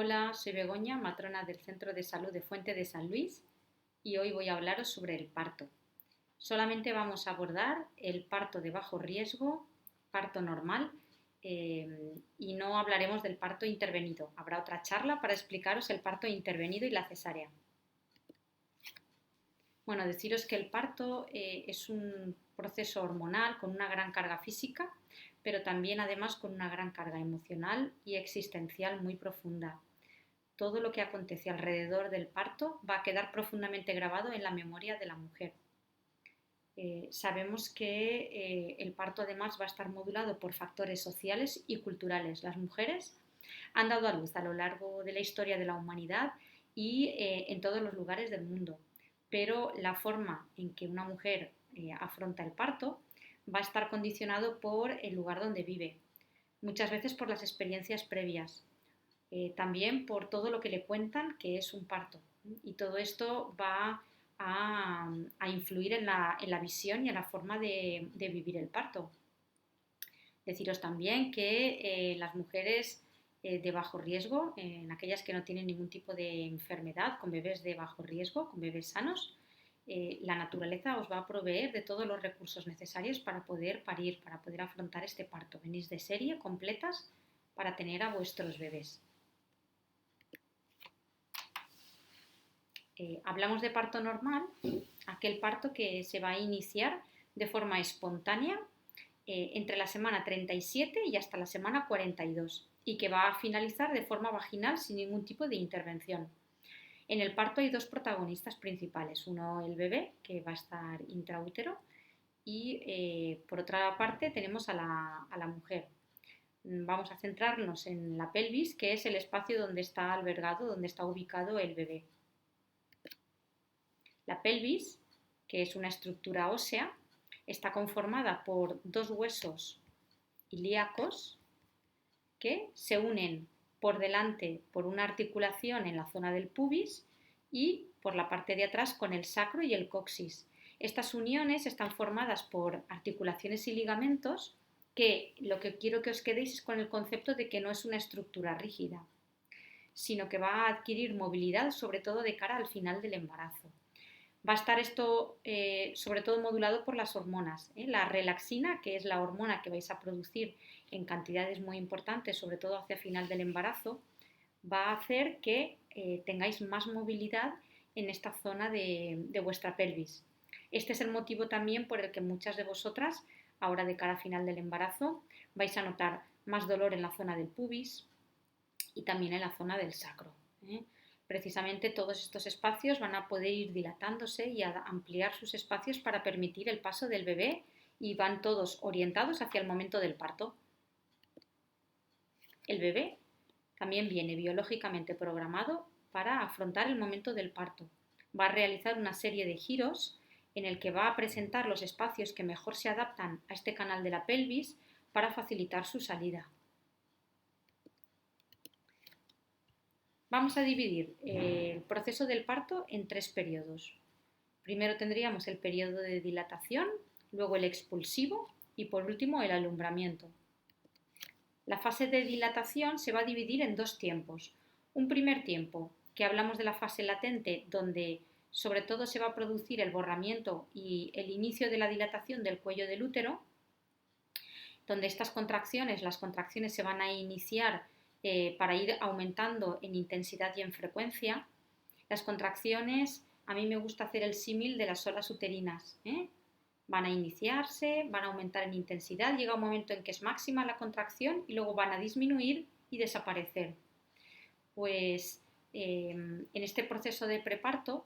Hola, soy Begoña, matrona del Centro de Salud de Fuente de San Luis y hoy voy a hablaros sobre el parto. Solamente vamos a abordar el parto de bajo riesgo, parto normal y no hablaremos del parto intervenido. Habrá otra charla para explicaros el parto intervenido y la cesárea. Bueno, deciros que el parto es un proceso hormonal con una gran carga física, pero también además con una gran carga emocional y existencial muy profunda. Todo lo que acontece alrededor del parto va a quedar profundamente grabado en la memoria de la mujer. Sabemos que el parto además va a estar modulado por factores sociales y culturales. Las mujeres han dado a luz a lo largo de la historia de la humanidad y en todos los lugares del mundo, pero la forma en que una mujer afronta el parto va a estar condicionado por el lugar donde vive, muchas veces por las experiencias previas, también por todo lo que le cuentan que es un parto. Y todo esto va a influir en la visión y en la forma de vivir el parto. Deciros también que las mujeres de bajo riesgo, en aquellas que no tienen ningún tipo de enfermedad, con bebés de bajo riesgo, con bebés sanos, la naturaleza os va a proveer de todos los recursos necesarios para poder parir, para poder afrontar este parto. Venís de serie completas para tener a vuestros bebés. Hablamos de parto normal, aquel parto que se va a iniciar de forma espontánea entre la semana 37 y hasta la semana 42 y que va a finalizar de forma vaginal sin ningún tipo de intervención. En el parto hay dos protagonistas principales, uno el bebé, que va a estar intraútero, y por otra parte tenemos a la mujer. Vamos a centrarnos en la pelvis, que es el espacio donde está albergado, donde está ubicado el bebé. La pelvis, que es una estructura ósea, está conformada por dos huesos ilíacos que se unen por delante por una articulación en la zona del pubis y por la parte de atrás con el sacro y el coxis. Estas uniones están formadas por articulaciones y ligamentos que lo que quiero que os quedéis es con el concepto de que no es una estructura rígida, sino que va a adquirir movilidad sobre todo de cara al final del embarazo. Va a estar esto sobre todo modulado por las hormonas. La relaxina, que es la hormona que vais a producir en cantidades muy importantes, sobre todo hacia final del embarazo, va a hacer que tengáis más movilidad en esta zona de vuestra pelvis. Este es el motivo también por el que muchas de vosotras, ahora de cara a final del embarazo, vais a notar más dolor en la zona del pubis y también en la zona del sacro. Precisamente todos estos espacios van a poder ir dilatándose y a ampliar sus espacios para permitir el paso del bebé y van todos orientados hacia el momento del parto. El bebé también viene biológicamente programado para afrontar el momento del parto. Va a realizar una serie de giros en el que va a presentar los espacios que mejor se adaptan a este canal de la pelvis para facilitar su salida. Vamos a dividir el proceso del parto en tres periodos. Primero tendríamos el periodo de dilatación, luego el expulsivo y por último el alumbramiento. La fase de dilatación se va a dividir en dos tiempos. Un primer tiempo, que hablamos de la fase latente, donde sobre todo se va a producir el borramiento y el inicio de la dilatación del cuello del útero, donde estas contracciones, las contracciones se van a iniciar para ir aumentando en intensidad y en frecuencia. Las contracciones, a mí me gusta hacer el símil de las olas uterinas. Van a iniciarse, van a aumentar en intensidad, llega un momento en que es máxima la contracción y luego van a disminuir y desaparecer. Pues en este proceso de preparto,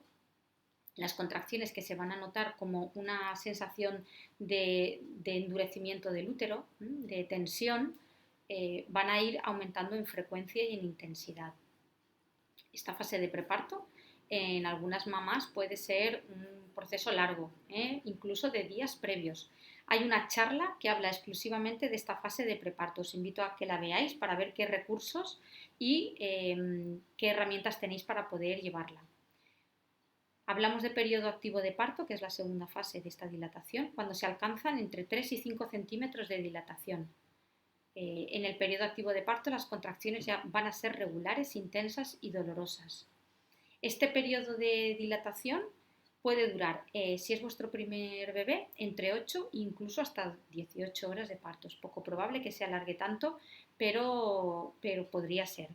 las contracciones que se van a notar como una sensación de endurecimiento del útero, de tensión, van a ir aumentando en frecuencia y en intensidad. Esta fase de preparto en algunas mamás puede ser un proceso largo, incluso de días previos. Hay una charla que habla exclusivamente de esta fase de preparto. Os invito a que la veáis para ver qué recursos y qué herramientas tenéis para poder llevarla. Hablamos de periodo activo de parto, que es la segunda fase de esta dilatación, cuando se alcanzan entre 3 y 5 centímetros de dilatación. En el periodo activo de parto las contracciones ya van a ser regulares, intensas y dolorosas. Este periodo de dilatación puede durar, si es vuestro primer bebé, entre 8 e incluso hasta 18 horas de parto. Es poco probable que se alargue tanto, pero podría ser.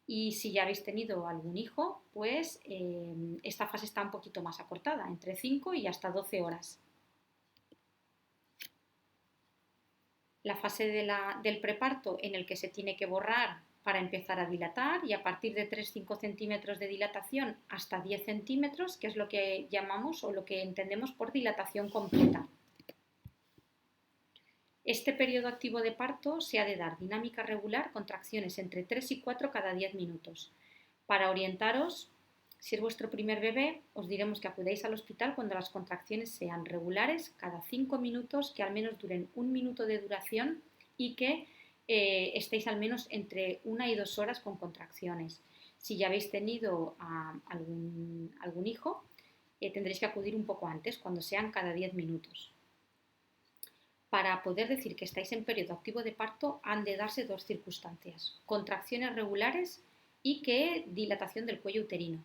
Y si ya habéis tenido algún hijo, pues esta fase está un poquito más acortada, entre 5 y hasta 12 horas. La fase del preparto en el que se tiene que borrar para empezar a dilatar, y a partir de 3-5 centímetros de dilatación hasta 10 centímetros, que es lo que llamamos o lo que entendemos por dilatación completa. Este periodo activo de parto se ha de dar dinámica regular, contracciones entre 3 y 4 cada 10 minutos. Para orientaros, si es vuestro primer bebé, os diremos que acudáis al hospital cuando las contracciones sean regulares cada 5 minutos, que al menos duren 1 minuto de duración y que estéis al menos entre 1 y 2 horas con contracciones. Si ya habéis tenido algún hijo, tendréis que acudir un poco antes, cuando sean cada 10 minutos. Para poder decir que estáis en periodo activo de parto han de darse dos circunstancias: contracciones regulares y que dilatación del cuello uterino.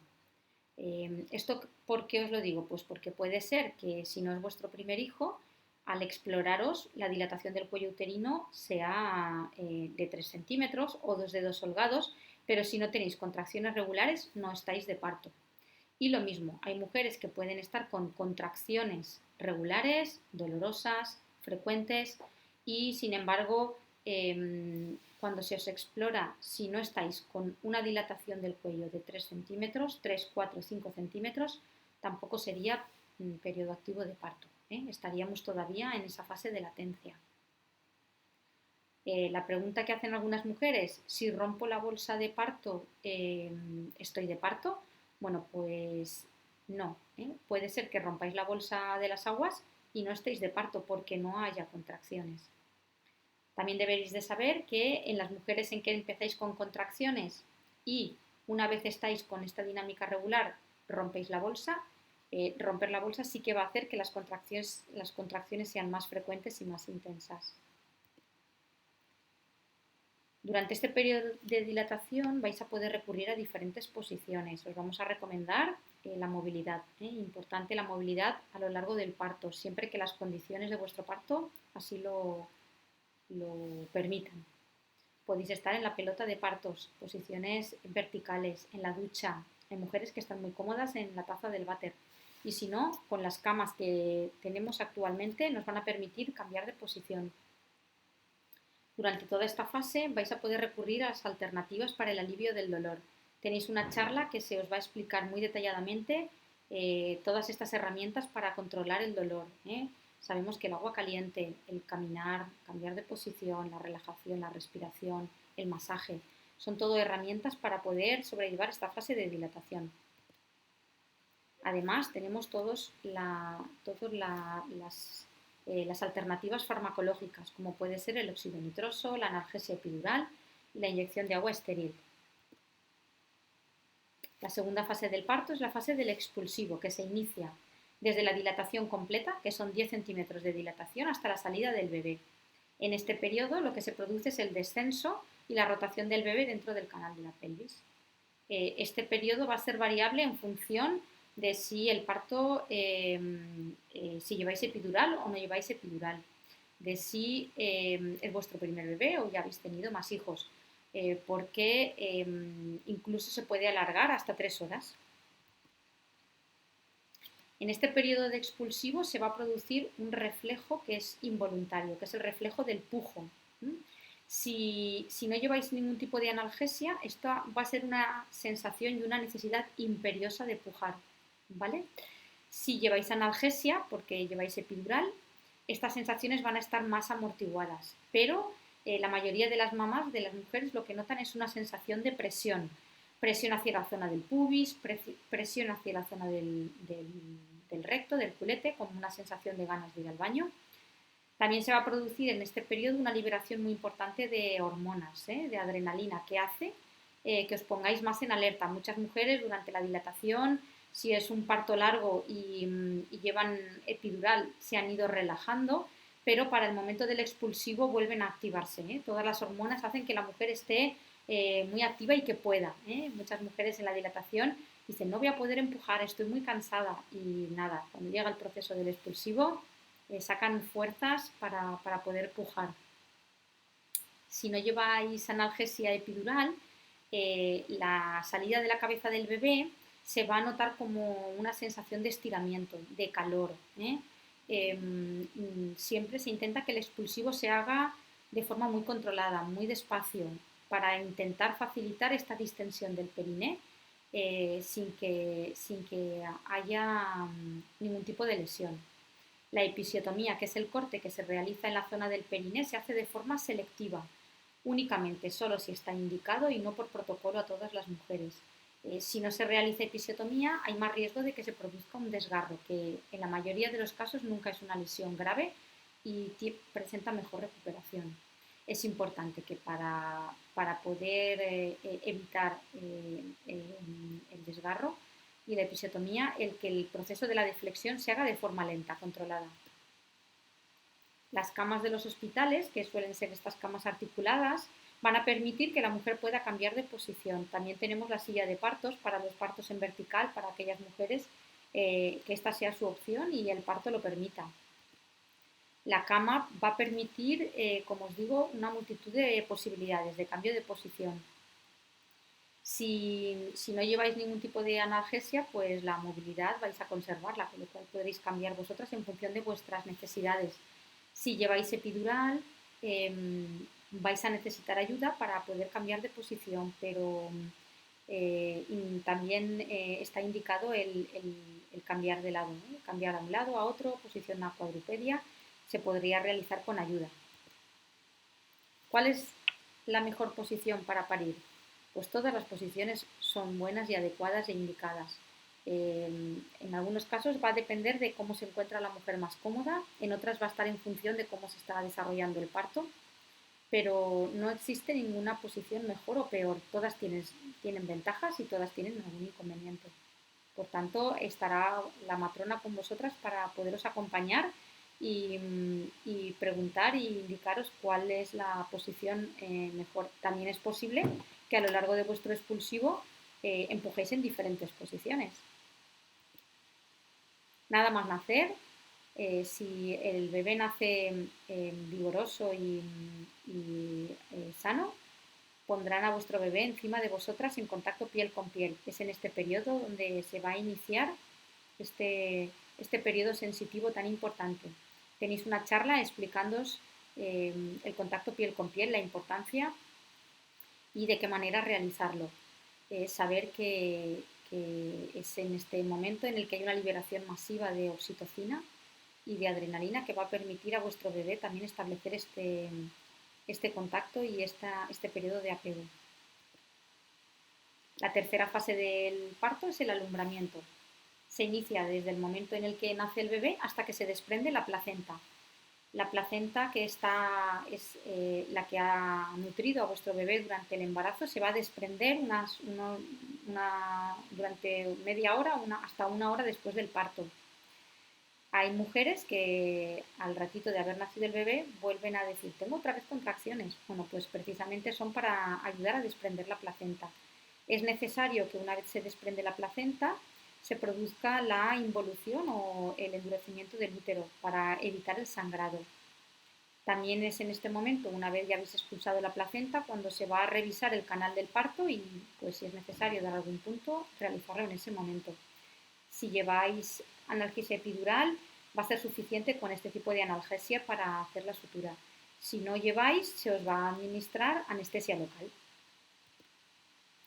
¿Esto por qué os lo digo? Pues porque puede ser que si no es vuestro primer hijo, al exploraros la dilatación del cuello uterino sea de 3 centímetros o 2 dedos holgados, pero si no tenéis contracciones regulares no estáis de parto. Y lo mismo, hay mujeres que pueden estar con contracciones regulares, dolorosas, frecuentes, y sin embargo cuando se os explora, si no estáis con una dilatación del cuello de 3 centímetros, 3, 4, 5 centímetros, tampoco sería periodo activo de parto. Estaríamos todavía en esa fase de latencia. La pregunta que hacen algunas mujeres: si rompo la bolsa de parto, ¿estoy de parto? Bueno, pues no. Puede ser que rompáis la bolsa de las aguas y no estéis de parto porque no haya contracciones. También deberéis de saber que en las mujeres en que empezáis con contracciones y una vez estáis con esta dinámica regular rompéis la bolsa, romper la bolsa sí que va a hacer que las contracciones sean más frecuentes y más intensas. Durante este periodo de dilatación vais a poder recurrir a diferentes posiciones. Os vamos a recomendar la movilidad. Importante la movilidad a lo largo del parto, siempre que las condiciones de vuestro parto así lo permitan. Podéis estar en la pelota de partos, posiciones verticales, en la ducha. Hay mujeres que están muy cómodas en la taza del váter. Y si no, con las camas que tenemos actualmente nos van a permitir cambiar de posición. Durante toda esta fase vais a poder recurrir a las alternativas para el alivio del dolor. Tenéis una charla que se os va a explicar muy detalladamente todas estas herramientas para controlar el dolor. Sabemos que el agua caliente, el caminar, cambiar de posición, la relajación, la respiración, el masaje, son todo herramientas para poder sobrellevar esta fase de dilatación. Además, tenemos todas las alternativas farmacológicas, como puede ser el óxido nitroso, la analgesia epidural y la inyección de agua estéril. La segunda fase del parto es la fase del expulsivo, que se inicia desde la dilatación completa, que son 10 centímetros de dilatación, hasta la salida del bebé. En este periodo lo que se produce es el descenso y la rotación del bebé dentro del canal de la pelvis. Este periodo va a ser variable en función de si el parto, si lleváis epidural o no lleváis epidural, de si es vuestro primer bebé o ya habéis tenido más hijos, porque incluso se puede alargar hasta 3 horas. En este periodo de expulsivo se va a producir un reflejo que es involuntario, que es el reflejo del pujo. Si no lleváis ningún tipo de analgesia, esto va a ser una sensación y una necesidad imperiosa de pujar, ¿vale? Si lleváis analgesia, porque lleváis epidural, estas sensaciones van a estar más amortiguadas, pero la mayoría de las mamás, de las mujeres, lo que notan es una sensación de presión hacia la zona del pubis, presión hacia la zona del recto, del culete, como una sensación de ganas de ir al baño. También se va a producir en este periodo una liberación muy importante de hormonas, de adrenalina, que hace que os pongáis más en alerta. Muchas mujeres durante la dilatación, si es un parto largo y llevan epidural, se han ido relajando, pero para el momento del expulsivo vuelven a activarse. Todas las hormonas hacen que la mujer esté muy activa y que pueda. Muchas mujeres en la dilatación dicen, no voy a poder empujar, estoy muy cansada. Y nada, cuando llega el proceso del expulsivo, sacan fuerzas para poder pujar. Si no lleváis analgesia epidural, la salida de la cabeza del bebé se va a notar como una sensación de estiramiento, de calor. Siempre se intenta que el expulsivo se haga de forma muy controlada, muy despacio, para intentar facilitar esta distensión del periné sin que haya ningún tipo de lesión. La episiotomía, que es el corte que se realiza en la zona del periné, se hace de forma selectiva, únicamente, solo si está indicado y no por protocolo a todas las mujeres. Si no se realiza episiotomía, hay más riesgo de que se produzca un desgarro, que en la mayoría de los casos nunca es una lesión grave y presenta mejor recuperación. Es importante que para poder evitar el desgarro y la episiotomía, que el proceso de la deflexión se haga de forma lenta, controlada. Las camas de los hospitales, que suelen ser estas camas articuladas, van a permitir que la mujer pueda cambiar de posición. También tenemos la silla de partos para los partos en vertical, para aquellas mujeres que esta sea su opción y el parto lo permita. La cama va a permitir, como os digo, una multitud de posibilidades de cambio de posición. Si no lleváis ningún tipo de analgesia, pues la movilidad vais a conservarla, con lo cual podréis cambiar vosotras en función de vuestras necesidades. Si lleváis epidural, vais a necesitar ayuda para poder cambiar de posición, pero también está indicado el cambiar de lado, ¿no? Cambiar a un lado, a otro, posición a cuadrupedia, se podría realizar con ayuda. ¿Cuál es la mejor posición para parir? Pues todas las posiciones son buenas y adecuadas e indicadas. En algunos casos va a depender de cómo se encuentra la mujer más cómoda, en otras va a estar en función de cómo se está desarrollando el parto, pero no existe ninguna posición mejor o peor. Todas tienen ventajas y todas tienen algún inconveniente. Por tanto, estará la matrona con vosotras para poderos acompañar y preguntar y indicaros cuál es la posición mejor. También es posible que a lo largo de vuestro expulsivo empujéis en diferentes posiciones. Nada más nacer, si el bebé nace vigoroso y sano, pondrán a vuestro bebé encima de vosotras en contacto piel con piel. Es en este periodo donde se va a iniciar este periodo sensitivo tan importante. Tenéis una charla explicándoos el contacto piel con piel, la importancia y de qué manera realizarlo. Saber que es en este momento en el que hay una liberación masiva de oxitocina y de adrenalina que va a permitir a vuestro bebé también establecer este contacto y este periodo de apego. La tercera fase del parto es el alumbramiento. Se inicia desde el momento en el que nace el bebé hasta que se desprende la placenta. La placenta, que es la que ha nutrido a vuestro bebé durante el embarazo, se va a desprender durante media hora hasta una hora después del parto. Hay mujeres que al ratito de haber nacido el bebé vuelven a decir, tengo otra vez contracciones. Bueno, pues precisamente son para ayudar a desprender la placenta. Es necesario que una vez se desprende la placenta se produzca la involución o el endurecimiento del útero para evitar el sangrado. También es en este momento, una vez ya habéis expulsado la placenta, cuando se va a revisar el canal del parto y, pues si es necesario dar algún punto, realizarlo en ese momento. Si lleváis analgesia epidural, va a ser suficiente con este tipo de analgesia para hacer la sutura. Si no lleváis, se os va a administrar anestesia local.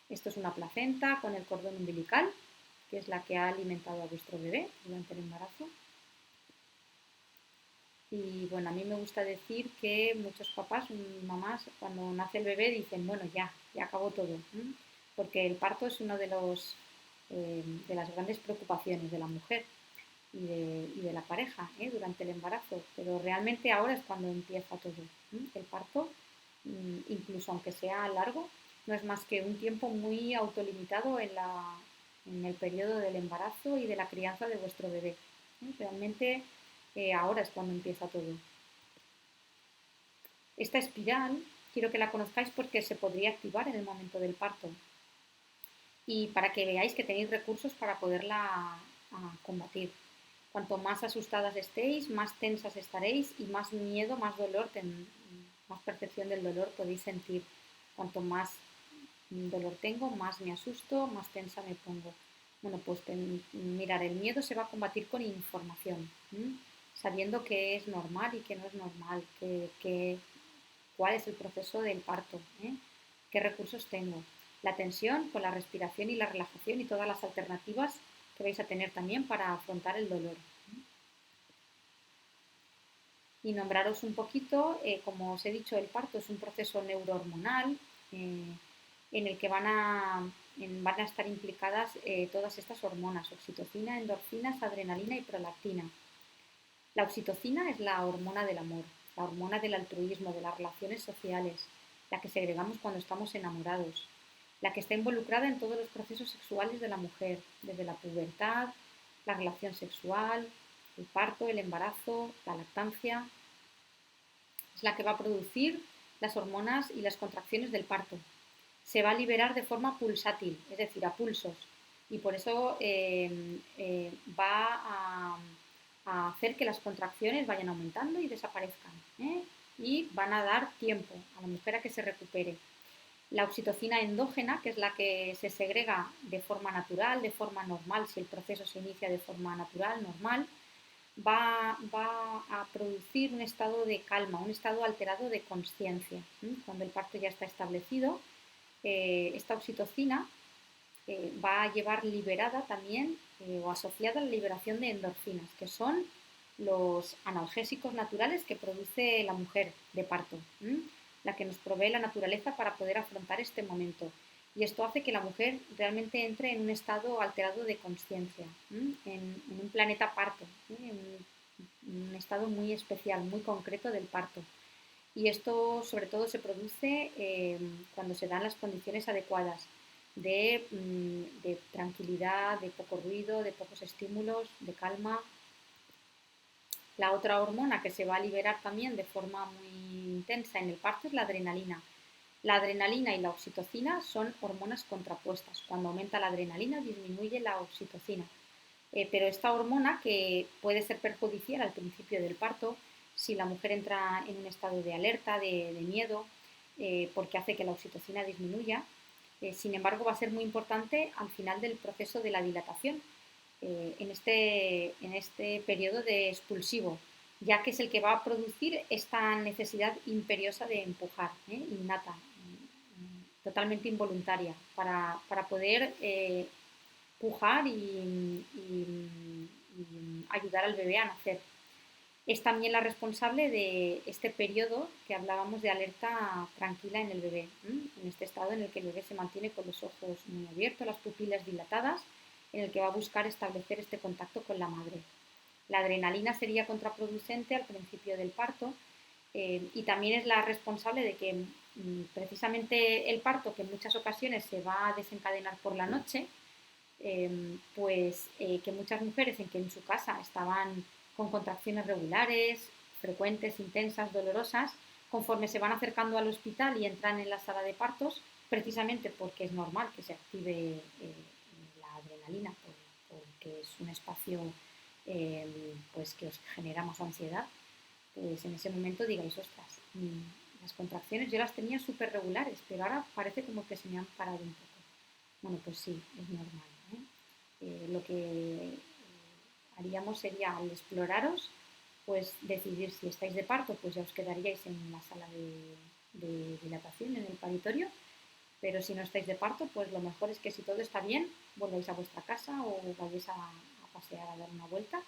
Esto es una placenta con el cordón umbilical, que es la que ha alimentado a vuestro bebé durante el embarazo. Y bueno, a mí me gusta decir que muchos papás, mamás, cuando nace el bebé dicen, bueno, ya acabó todo, porque el parto es uno de las grandes preocupaciones de la mujer y de la pareja durante el embarazo, pero realmente ahora es cuando empieza todo. El parto, incluso aunque sea largo, no es más que un tiempo muy autolimitado en el periodo del embarazo y de la crianza de vuestro bebé. Realmente ahora es cuando empieza todo. Esta espiral quiero que la conozcáis porque se podría activar en el momento del parto y para que veáis que tenéis recursos para poderla combatir. Cuanto más asustadas estéis, más tensas estaréis y más miedo, más dolor, más percepción del dolor podéis sentir. Cuanto más dolor tengo, más me asusto, más tensa me pongo. Bueno, pues mirar, el miedo se va a combatir con información, sabiendo qué es normal y qué no es normal, cuál es el proceso del parto, qué recursos tengo. La tensión con la respiración y la relajación y todas las alternativas que vais a tener también para afrontar el dolor. Y nombraros un poquito, como os he dicho, el parto es un proceso neurohormonal en el que van a estar implicadas todas estas hormonas: oxitocina, endorfinas, adrenalina y prolactina. La oxitocina es la hormona del amor, la hormona del altruismo, de las relaciones sociales, la que segregamos cuando estamos enamorados, la que está involucrada en todos los procesos sexuales de la mujer, desde la pubertad, la relación sexual, el parto, el embarazo, la lactancia. Es la que va a producir las hormonas y las contracciones del parto. Se va a liberar de forma pulsátil, es decir, a pulsos, y por eso va a hacer que las contracciones vayan aumentando y desaparezcan, y van a dar tiempo a la mujer a que se recupere. La oxitocina endógena, que es la que se segrega de forma natural, de forma normal, si el proceso se inicia de forma natural, normal, va a producir un estado de calma, un estado alterado de consciencia. Cuando el parto ya está establecido, esta oxitocina va a llevar liberada también o asociada a la liberación de endorfinas, que son los analgésicos naturales que produce la mujer de parto, la que nos provee la naturaleza para poder afrontar este momento. Y esto hace que la mujer realmente entre en un estado alterado de conciencia, en un planeta parto, en un estado muy especial, muy concreto del parto. Y esto sobre todo se produce cuando se dan las condiciones adecuadas de tranquilidad, de poco ruido, de pocos estímulos, de calma. La otra hormona que se va a liberar también de forma muy intensa en el parto es la adrenalina. La adrenalina y la oxitocina son hormonas contrapuestas. Cuando aumenta la adrenalina disminuye la oxitocina. Pero esta hormona, que puede ser perjudicial al principio del parto, si la mujer entra en un estado de alerta, de miedo, porque hace que la oxitocina disminuya, sin embargo va a ser muy importante al final del proceso de la dilatación, en este periodo de expulsivo, ya que es el que va a producir esta necesidad imperiosa de empujar, innata, totalmente involuntaria, para poder pujar y ayudar al bebé a nacer. Es también la responsable de este periodo que hablábamos de alerta tranquila en el bebé, en este estado en el que el bebé se mantiene con los ojos muy abiertos, las pupilas dilatadas, en el que va a buscar establecer este contacto con la madre. La adrenalina sería contraproducente al principio del parto, y también es la responsable de que precisamente el parto, que en muchas ocasiones se va a desencadenar por la noche, que muchas mujeres en que en su casa estaban con contracciones regulares, frecuentes, intensas, dolorosas, conforme se van acercando al hospital y entran en la sala de partos, precisamente porque es normal que se active la adrenalina, porque es un espacio pues que os genera más ansiedad, pues en ese momento digáis, ostras, las contracciones yo las tenía súper regulares, pero ahora parece como que se me han parado un poco. Bueno, pues sí, es normal. Lo que haríamos sería, al exploraros, pues decidir si estáis de parto, pues ya os quedaríais en la sala de dilatación, en el paritorio, pero si no estáis de parto, pues lo mejor es que si todo está bien, volváis a vuestra casa o vayáis a pasear, a dar una vuelta,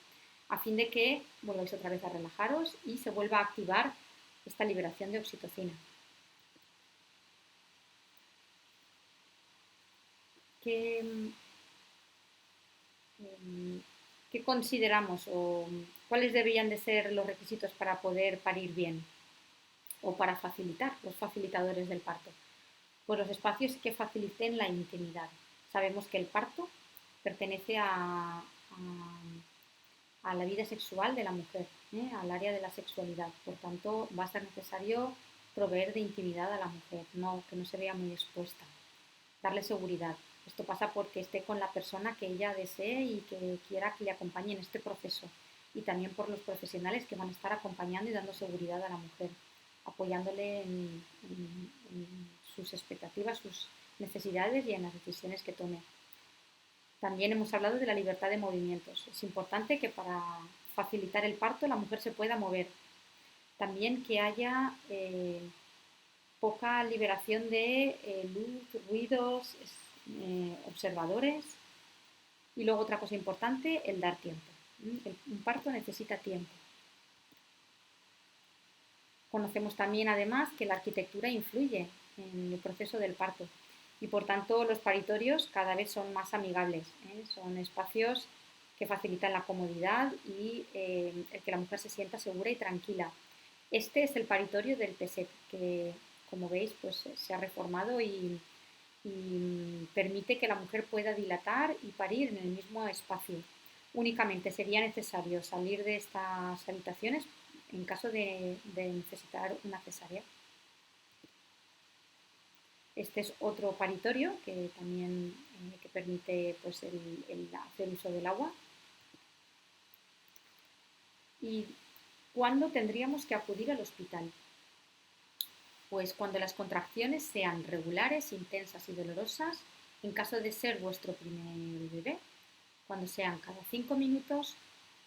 a fin de que volváis otra vez a relajaros y se vuelva a activar esta liberación de oxitocina. ¿Qué, ¿Qué consideramos o cuáles deberían de ser los requisitos para poder parir bien o para facilitar los facilitadores del parto? Pues los espacios que faciliten la intimidad. Sabemos que el parto pertenece a la vida sexual de la mujer, al área de la sexualidad. Por tanto, va a ser necesario proveer de intimidad a la mujer, que no se vea muy expuesta, darle seguridad. Esto pasa porque esté con la persona que ella desee y que quiera que le acompañe en este proceso. Y también por los profesionales que van a estar acompañando y dando seguridad a la mujer, apoyándole en sus expectativas, sus necesidades y en las decisiones que tome. También hemos hablado de la libertad de movimientos. Es importante que para facilitar el parto la mujer se pueda mover. También que haya poca liberación de luz, ruidos, observadores. Y luego otra cosa importante, el dar tiempo. Un parto necesita tiempo. Conocemos también además que la arquitectura influye en el proceso del parto y por tanto los paritorios cada vez son más amigables, son espacios que facilitan la comodidad y el que la mujer se sienta segura y tranquila. Este es el paritorio del PESET, que como veis pues, se ha reformado y permite que la mujer pueda dilatar y parir en el mismo espacio. Únicamente sería necesario salir de estas habitaciones en caso de necesitar una cesárea. Este es otro paritorio que también que permite pues, el hacer uso del agua. ¿Y cuándo tendríamos que acudir al hospital? Pues cuando las contracciones sean regulares, intensas y dolorosas, en caso de ser vuestro primer bebé, cuando sean cada 5 minutos,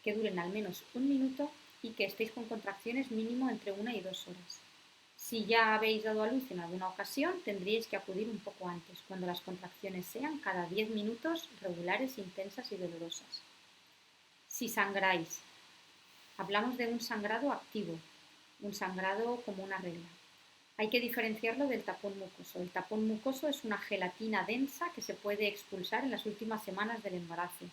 que duren al menos 1 minuto y que estéis con contracciones mínimo entre 1 y 2 horas. Si ya habéis dado a luz en alguna ocasión, tendríais que acudir un poco antes, cuando las contracciones sean cada 10 minutos regulares, intensas y dolorosas. Si sangráis, hablamos de un sangrado activo, un sangrado como una regla. Hay que diferenciarlo del tapón mucoso. El tapón mucoso es una gelatina densa que se puede expulsar en las últimas semanas del embarazo.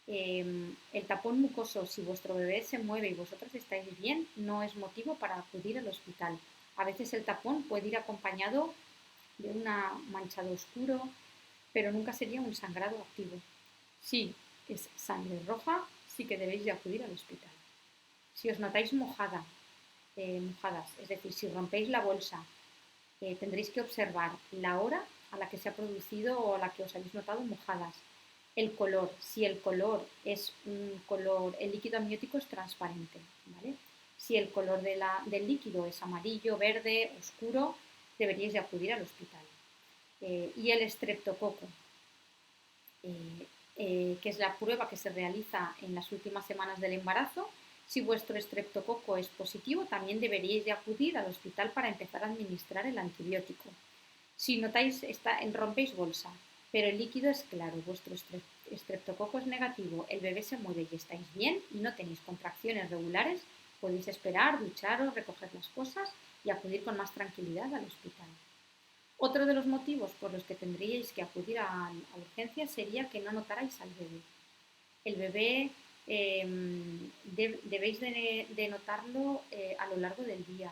El tapón mucoso, si vuestro bebé se mueve y vosotras estáis bien, no es motivo para acudir al hospital. A veces el tapón puede ir acompañado de una manchado oscuro, pero nunca sería un sangrado activo. Si es sangre roja, sí que debéis de acudir al hospital. Si os notáis mojadas, es decir, si rompéis la bolsa, tendréis que observar la hora a la que se ha producido o a la que os habéis notado mojadas. El color, si el color es un color, el líquido amniótico es transparente, ¿vale? Si el color del líquido es amarillo, verde, oscuro, deberíais de acudir al hospital. Y el estreptococo, que es la prueba que se realiza en las últimas semanas del embarazo. Si vuestro estreptococo es positivo, también deberíais de acudir al hospital para empezar a administrar el antibiótico. Si notáis, rompéis bolsa, pero el líquido es claro, vuestro estreptococo es negativo, el bebé se mueve y estáis bien y no tenéis contracciones regulares, podéis esperar, ducharos, recoger las cosas y acudir con más tranquilidad al hospital. Otro de los motivos por los que tendríais que acudir a urgencias sería que no notarais al bebé. El bebé debéis de notarlo a lo largo del día.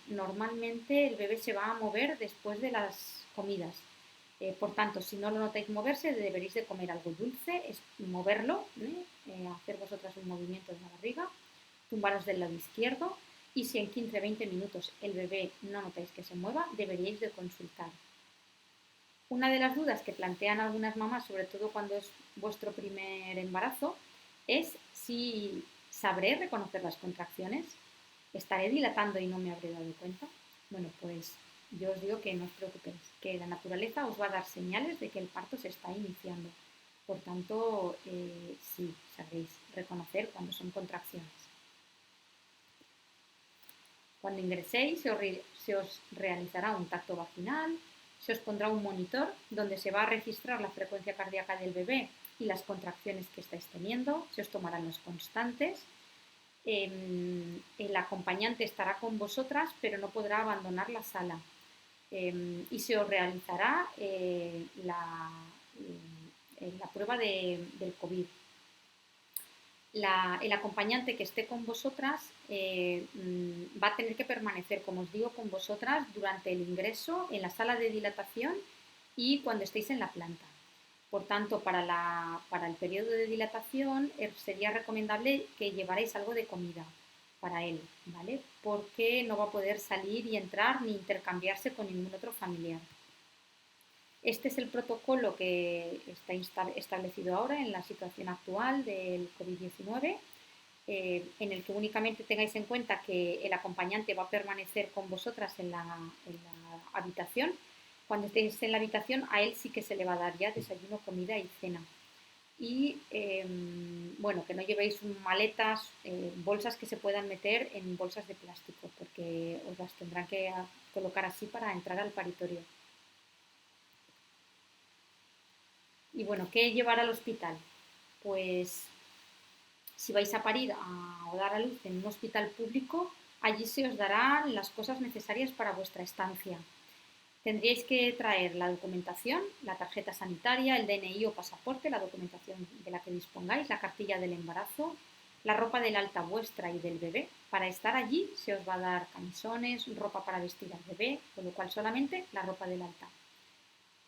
Normalmente el bebé se va a mover después de las comidas. Por tanto, si no lo notáis moverse, deberéis de comer algo dulce, es moverlo, hacer vosotras un movimiento de la barriga, tumbaros del lado izquierdo y si en 15-20 minutos el bebé no notáis que se mueva, deberíais de consultar. Una de las dudas que plantean algunas mamás, sobre todo cuando es vuestro primer embarazo, es si sabré reconocer las contracciones, estaré dilatando y no me habré dado cuenta. Bueno, pues yo os digo que no os preocupéis, que la naturaleza os va a dar señales de que el parto se está iniciando. Por tanto, sí, sabréis reconocer cuando son contracciones. Cuando ingreséis se os realizará un tacto vaginal, se os pondrá un monitor donde se va a registrar la frecuencia cardíaca del bebé y las contracciones que estáis teniendo, se os tomarán los constantes. El acompañante estará con vosotras, pero no podrá abandonar la sala. Y se os realizará la prueba del COVID. El acompañante que esté con vosotras va a tener que permanecer, como os digo, con vosotras durante el ingreso en la sala de dilatación y cuando estéis en la planta. Por tanto, para el periodo de dilatación sería recomendable que llevarais algo de comida para él, ¿vale? Porque no va a poder salir y entrar ni intercambiarse con ningún otro familiar. Este es el protocolo que está establecido ahora en la situación actual del COVID-19, en el que únicamente tengáis en cuenta que el acompañante va a permanecer con vosotras en la habitación. Cuando estéis en la habitación, a él sí que se le va a dar ya desayuno, comida y cena. Y bueno, que no llevéis maletas, bolsas que se puedan meter en bolsas de plástico, porque os las tendrán que colocar así para entrar al paritorio. Y bueno, ¿qué llevar al hospital? Pues si vais a parir o dar a luz en un hospital público, allí se os darán las cosas necesarias para vuestra estancia. Tendríais que traer la documentación, la tarjeta sanitaria, el DNI o pasaporte, la documentación de la que dispongáis, la cartilla del embarazo, la ropa del alta vuestra y del bebé. Para estar allí se os va a dar camisones, ropa para vestir al bebé, con lo cual solamente la ropa del alta.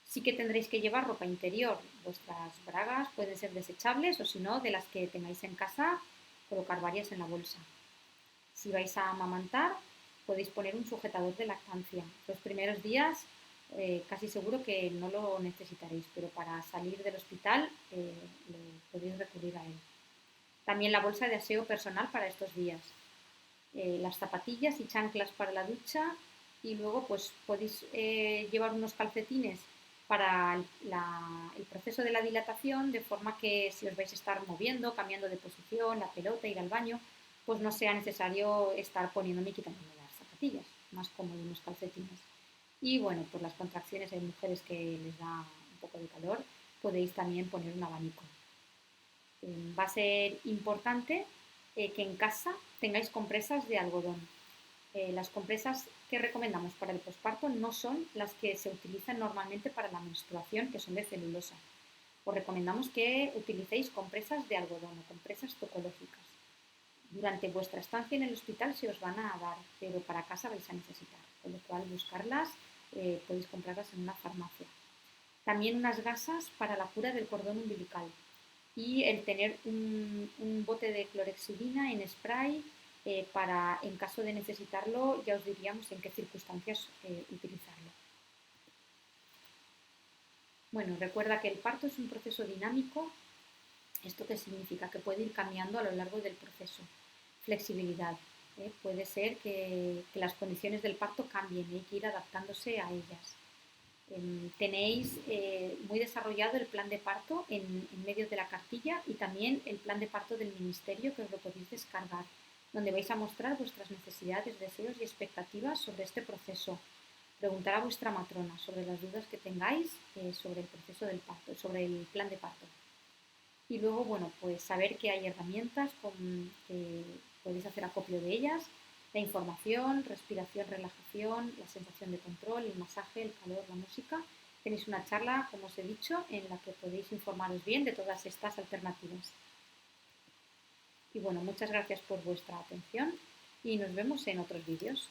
Sí que tendréis que llevar ropa interior. Vuestras bragas pueden ser desechables o si no, de las que tengáis en casa, colocar varias en la bolsa. Si vais a amamantar, podéis poner un sujetador de lactancia. Los primeros días casi seguro que no lo necesitaréis, pero para salir del hospital podéis recurrir a él. También la bolsa de aseo personal para estos días. Las zapatillas y chanclas para la ducha y luego pues podéis llevar unos calcetines para el proceso de la dilatación, de forma que si os vais a estar moviendo, cambiando de posición, la pelota, ir al baño, pues no sea necesario estar poniéndome y quitándome las zapatillas, más cómodo unos calcetines. Y bueno, por las contracciones hay mujeres que les da un poco de calor, podéis también poner un abanico. Va a ser importante que en casa tengáis compresas de algodón. Las compresas que recomendamos para el posparto no son las que se utilizan normalmente para la menstruación, que son de celulosa. Os recomendamos que utilicéis compresas de algodón o compresas tocológicas. Durante vuestra estancia en el hospital se os van a dar, pero para casa vais a necesitar, con lo cual buscarlas, podéis comprarlas en una farmacia. También unas gasas para la cura del cordón umbilical y el tener un bote de clorexidina en spray para, en caso de necesitarlo, ya os diríamos en qué circunstancias utilizarlo. Bueno, recuerda que el parto es un proceso dinámico. ¿Esto qué significa? Que puede ir cambiando a lo largo del proceso. Flexibilidad. Puede ser que las condiciones del parto cambien y hay que ir adaptándose a ellas. Tenéis muy desarrollado el plan de parto en medio de la cartilla y también el plan de parto del ministerio, que os lo podéis descargar, donde vais a mostrar vuestras necesidades, deseos y expectativas sobre este proceso. Preguntar a vuestra matrona sobre las dudas que tengáis sobre el proceso del parto, sobre el plan de parto. Y luego, bueno, pues saber que hay herramientas que podéis hacer acopio de ellas, la información, respiración, relajación, la sensación de control, el masaje, el calor, la música. Tenéis una charla, como os he dicho, en la que podéis informaros bien de todas estas alternativas. Y bueno, muchas gracias por vuestra atención y nos vemos en otros vídeos.